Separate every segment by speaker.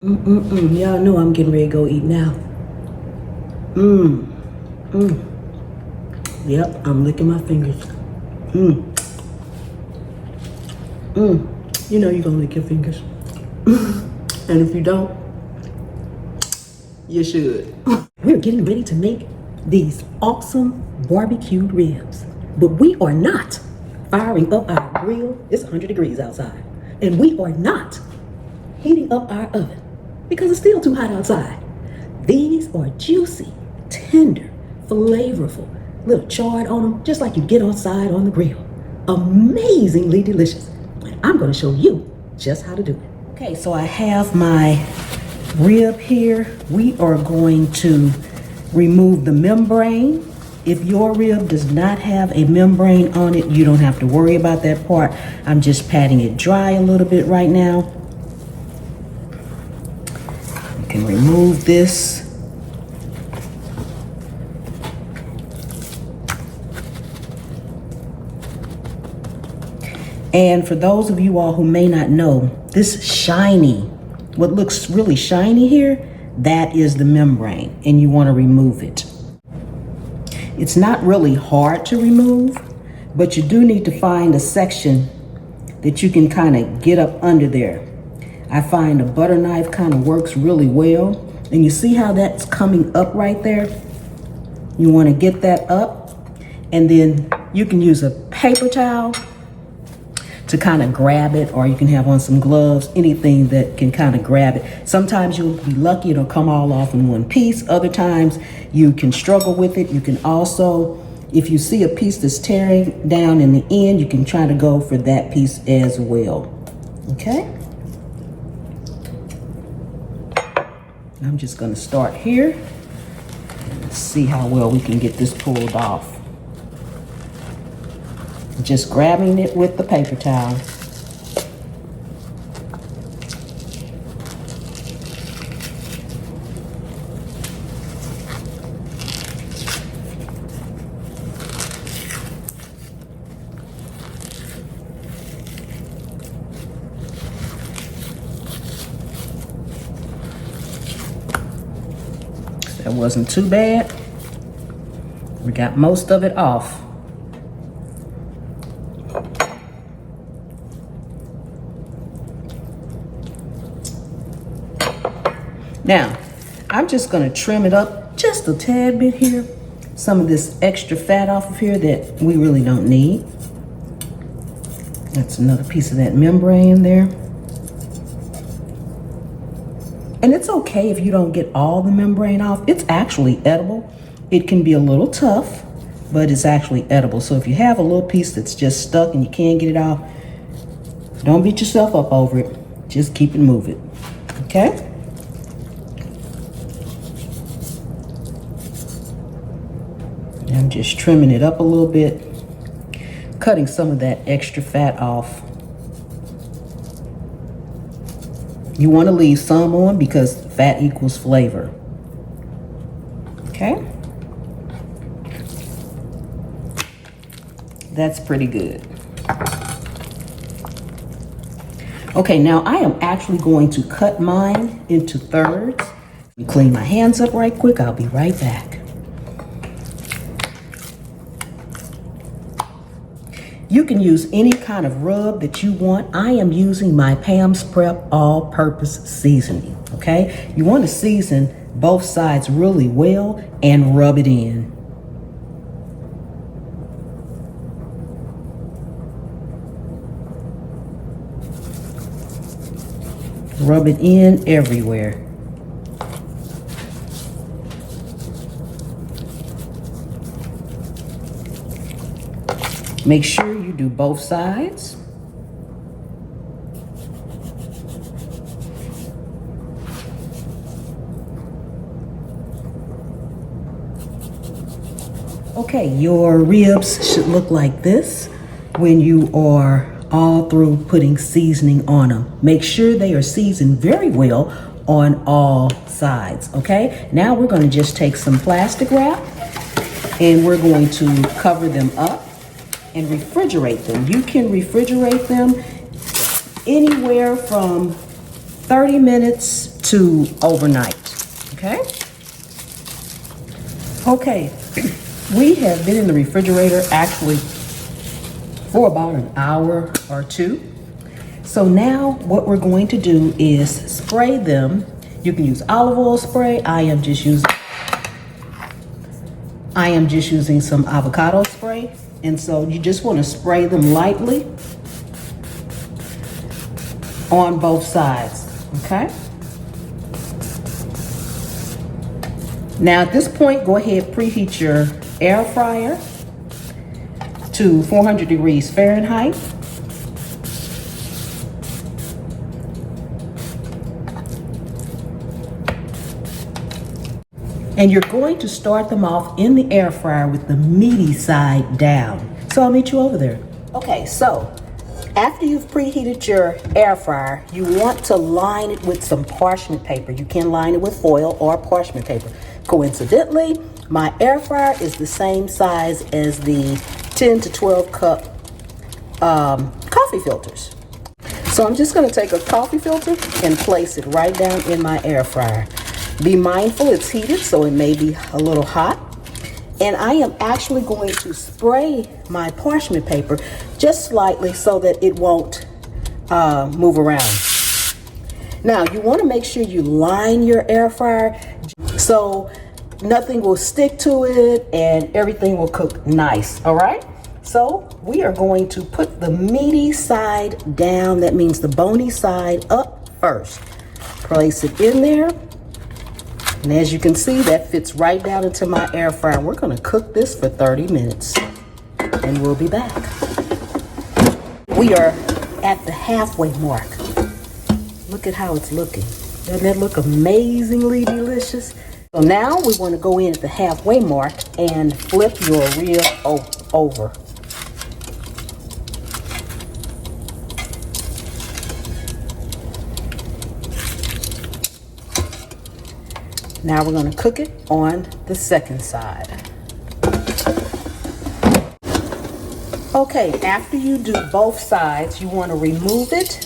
Speaker 1: Y'all know I'm getting ready to go eat now. Mmm. Mmm. Yep, I'm licking my fingers. Mmm. Mmm. You know you're gonna lick your fingers. And if you don't, you should. We're getting ready to make these awesome barbecued ribs. But we are not firing up our grill. It's 100 degrees outside. And we are not heating up our oven because it's still too hot outside. These are juicy, tender, flavorful, little charred on them, just like you get outside on the grill. Amazingly delicious. And I'm going to show you just how to do it. Okay, so I have my rib here. We are going to remove the membrane. If your rib does not have a membrane on it, you don't have to worry about that part. I'm just patting it dry a little bit right now. You can remove this. And for those of you all who may not know, this shiny, what looks really shiny here, that is the membrane, and you want to remove it. It's not really hard to remove, but you do need to find a section that you can kind of get up under there. I find a butter knife kind of works really well. And you see how that's coming up right there? You want to get that up, and then you can use a paper towel to kind of grab it, or you can have on some gloves, anything that can kind of grab it. Sometimes you'll be lucky, it'll come all off in one piece. Other times you can struggle with it. You can also, if you see a piece that's tearing down in the end, you can try to go for that piece as well. Okay? I'm just gonna start here and see how well we can get this pulled off. Just grabbing it with the paper towel. That wasn't too bad. We got most of it off. Now, I'm just gonna trim it up just a tad bit here. Some of this extra fat off of here that we really don't need. That's another piece of that membrane there. And it's okay if you don't get all the membrane off. It's actually edible. It can be a little tough, but it's actually edible. So if you have a little piece that's just stuck and you can't get it off, don't beat yourself up over it. Just keep it moving, okay? I'm just trimming it up a little bit, cutting some of that extra fat off. You want to leave some on because fat equals flavor. Okay? That's pretty good. Okay, now I am actually going to cut mine into thirds. Let me clean my hands up right quick. I'll be right back. You can use any kind of rub that you want. I am using my Pam's Prep all-purpose seasoning, okay? You want to season both sides really well and rub it in. Rub it in everywhere. Make sure you do both sides. Okay, your ribs should look like this when you are all through putting seasoning on them. Make sure they are seasoned very well on all sides, okay? Now we're gonna just take some plastic wrap and we're going to cover them up and refrigerate them. You can refrigerate them anywhere from 30 minutes to overnight, okay? Okay, we have been in the refrigerator actually for about an hour or two. So now what we're going to do is spray them. You can use olive oil spray. I am just using some avocado spray. And so you just want to spray them lightly on both sides, okay? Now at this point, go ahead, preheat your air fryer to 400 degrees Fahrenheit. And you're going to start them off in the air fryer with the meaty side down. So I'll meet you over there. Okay, so after you've preheated your air fryer, you want to line it with some parchment paper. You can line it with foil or parchment paper. Coincidentally, my air fryer is the same size as the 10 to 12 cup coffee filters. So I'm just gonna take a coffee filter and place it right down in my air fryer. Be mindful it's heated, so it may be a little hot. And I am actually going to spray my parchment paper just slightly so that it won't move around. Now, you want to make sure you line your air fryer so nothing will stick to it and everything will cook nice, all right? So we are going to put the meaty side down. That means the bony side up first. Place it in there. And as you can see, that fits right down into my air fryer. We're gonna cook this for 30 minutes and we'll be back. We are at the halfway mark. Look at how it's looking. Doesn't that look amazingly delicious? So now we wanna go in at the halfway mark and flip your rib over. Now we're going to cook it on the second side. Okay, after you do both sides, you want to remove it.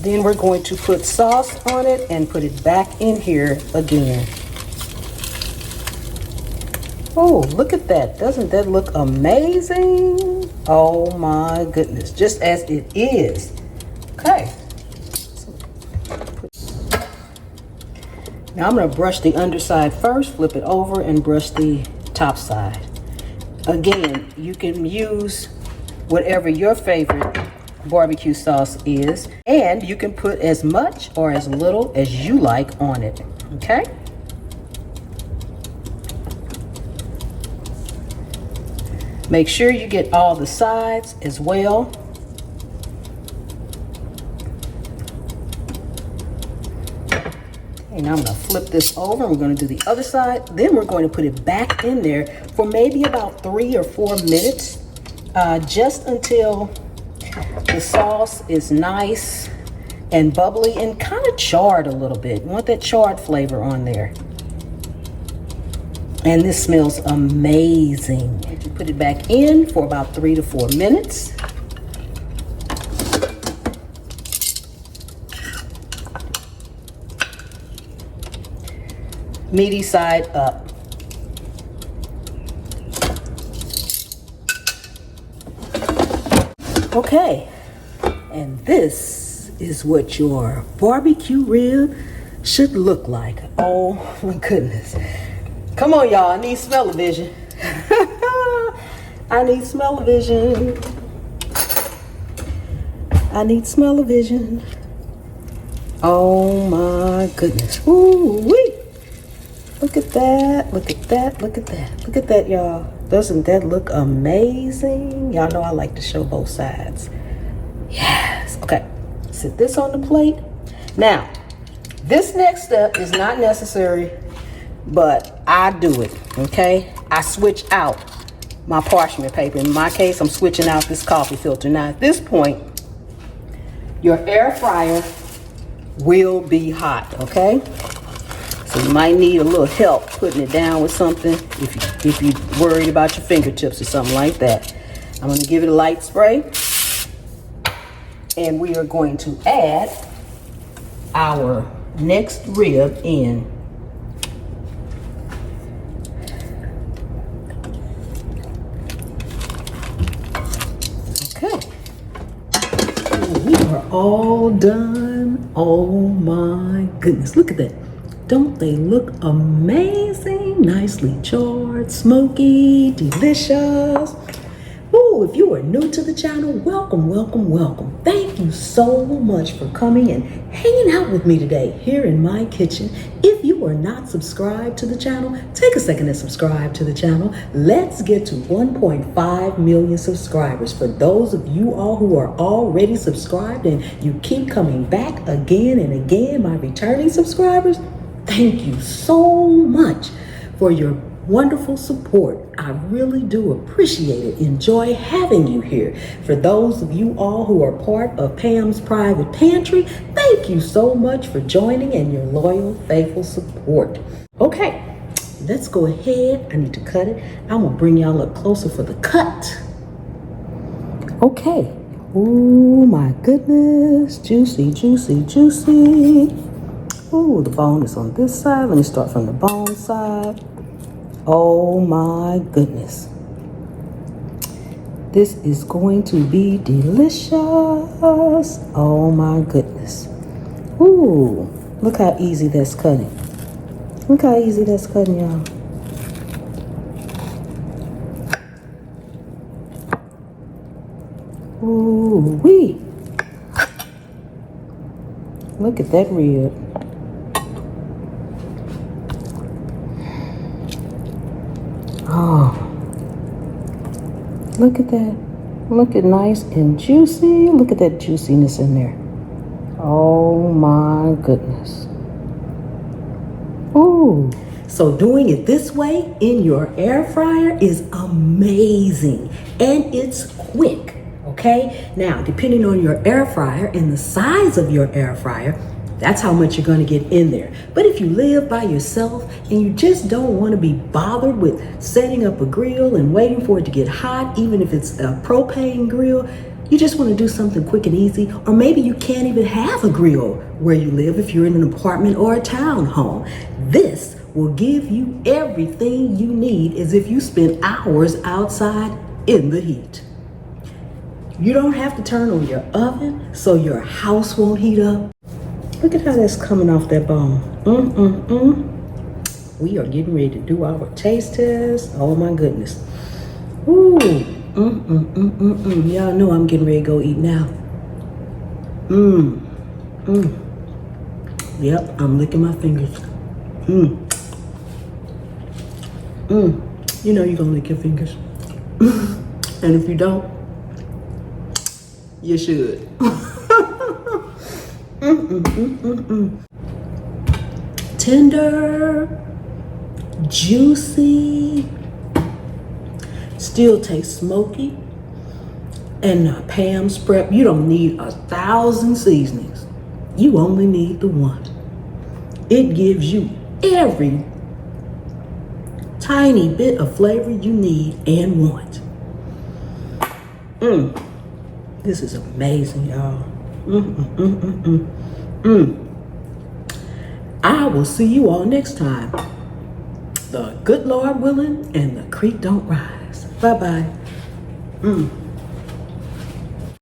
Speaker 1: Then we're going to put sauce on it and put it back in here again. Oh, look at that. Doesn't that look amazing? Oh my goodness, just as it is. Okay. Now I'm going to brush the underside first, flip it over, and brush the top side. Again, you can use whatever your favorite barbecue sauce is, and you can put as much or as little as you like on it, okay? Make sure you get all the sides as well. And I'm going to flip this over. We're going to do the other side. Then we're going to put it back in there for maybe about 3 or 4 minutes, just until the sauce is nice and bubbly and kind of charred a little bit. You want that charred flavor on there. And this smells amazing. You put it back in for about 3 to 4 minutes. Meaty side up. Okay, and this is what your barbecue rib should look like. Oh my goodness. Come on, y'all, I need smell-o-vision. I need smell-o-vision. I need smell-o-vision. Oh my goodness. Ooh-wee. Look at that, look at that, look at that. Look at that, y'all. Doesn't that look amazing? Y'all know I like to show both sides. Yes, okay. Set this on the plate. Now, this next step is not necessary, but I do it, okay? I switch out my parchment paper. In my case, I'm switching out this coffee filter. Now, at this point, your air fryer will be hot, okay? So you might need a little help putting it down with something if you're worried about your fingertips or something like that. I'm going to give it a light spray. And we are going to add our next rib in. Okay. We are all done. Oh my goodness, look at that. Don't they look amazing? Nicely charred, smoky, delicious. Ooh, if you are new to the channel, welcome, welcome, welcome. Thank you so much for coming and hanging out with me today here in my kitchen. If you are not subscribed to the channel, take a second to subscribe to the channel. Let's get to 1.5 million subscribers. For those of you all who are already subscribed and you keep coming back again and again, my returning subscribers, thank you so much for your wonderful support. I really do appreciate it. Enjoy having you here. For those of you all who are part of Pam's Private Pantry, thank you so much for joining and your loyal, faithful support. Okay, let's go ahead. I need to cut it. I'm gonna bring y'all up closer for the cut. Okay. Oh my goodness. Juicy, juicy, juicy. Oh, the bone is on this side. Let me start from the bone side. Oh my goodness. This is going to be delicious. Oh my goodness. Ooh, look how easy that's cutting. Look how easy that's cutting, y'all. Ooh wee. Look at that rib. Oh, look at that. Look at nice and juicy. Look at that juiciness in there. Oh my goodness. Ooh. So doing it this way in your air fryer is amazing and it's quick, okay? Now, depending on your air fryer and the size of your air fryer, that's how much you're going to get in there. But if you live by yourself and you just don't want to be bothered with setting up a grill and waiting for it to get hot, even if it's a propane grill, you just want to do something quick and easy, or maybe you can't even have a grill where you live if you're in an apartment or a townhome. This will give you everything you need as if you spend hours outside in the heat. You don't have to turn on your oven so your house won't heat up. Look at how that's coming off that bone. We are getting ready to do our taste test. Oh my goodness. Ooh. Y'all know I'm getting ready to go eat now. Yep, I'm licking my fingers. You know you're gonna lick your fingers. And if you don't, you should. Tender, juicy, still tastes smoky, and Pam's Prep, you don't need 1,000 seasonings. You only need the one. It gives you every tiny bit of flavor you need and want. This is amazing, y'all. I will see you all next time. The good Lord willing and the creek don't rise. Bye-bye.